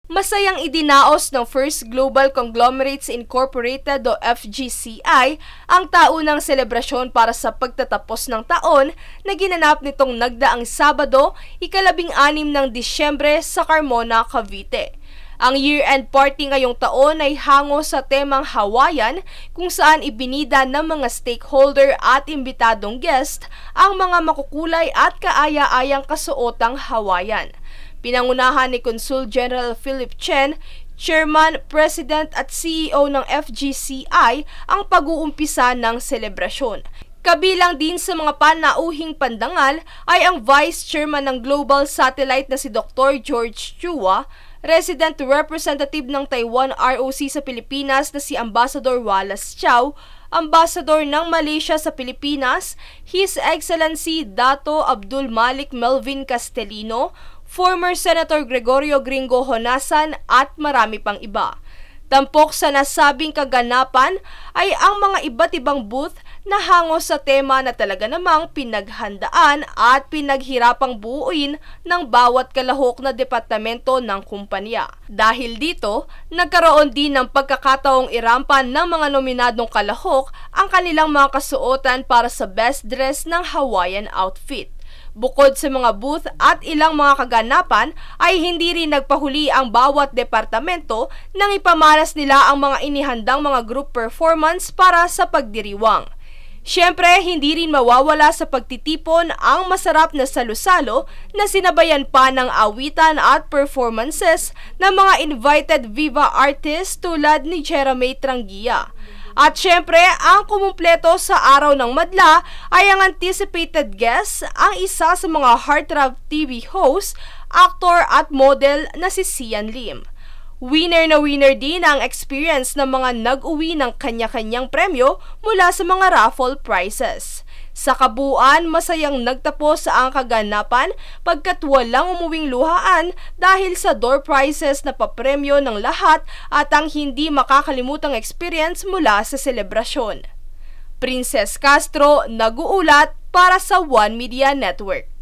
Masayang idinaos ng First Global Conglomerates Incorporated o FGCI ang taunang selebrasyon para sa pagtatapos ng taon na ginanap nitong nagdaang Sabado, ika-16 ng Disyembre sa Carmona, Cavite. Ang year-end party ngayong taon ay hango sa temang Hawaiian kung saan ibinida ng mga stakeholder at imbitadong guest ang mga makukulay at kaaya-ayang kasuotang Hawaiian. Pinangunahan ni Consul General Philip Chen, Chairman, President at CEO ng FGCI ang pag-uumpisa ng selebrasyon. Kabilang din sa mga panauhing pandangal ay ang Vice Chairman ng Global Satellite na si Dr. George Chua, Resident Representative ng Taiwan ROC sa Pilipinas na si Ambassador Wallace Chow, Ambassador ng Malaysia sa Pilipinas, His Excellency Dato Abdul Malik Melvin Castellino, former Senator Gregorio Gringo Honasan at marami pang iba. Tampok sa nasabing kaganapan ay ang mga iba't ibang booth na hango sa tema na talaga namang pinaghandaan at pinaghirapang buuin ng bawat kalahok na departamento ng kumpanya. Dahil dito, nagkaroon din ng pagkakataong irampan ng mga nominadong kalahok ang kanilang mga kasuotan para sa best dress ng Hawaiian outfit. Bukod sa mga booth at ilang mga kaganapan ay hindi rin nagpahuli ang bawat departamento nang ipamalas nila ang mga inihandang mga group performance para sa pagdiriwang. Siyempre, hindi rin mawawala sa pagtitipon ang masarap na salo-salo na sinabayan pa ng awitan at performances ng mga invited Viva artists tulad ni Jeremy Trangia. At syempre, ang kumumpleto sa araw ng madla ay ang anticipated guest, ang isa sa mga Heartthrob TV host, aktor at model na si Sian Lim. Winner na winner din ang experience ng mga nag-uwi ng kanya-kanyang premyo mula sa mga raffle prizes. Sa kabuuan, masayang nagtapos ang kaganapan pagkat walang umuwing luhaan dahil sa door prizes na papremyo ng lahat at ang hindi makakalimutang experience mula sa selebrasyon. Princess Castro, nag-uulat para sa One Media Network.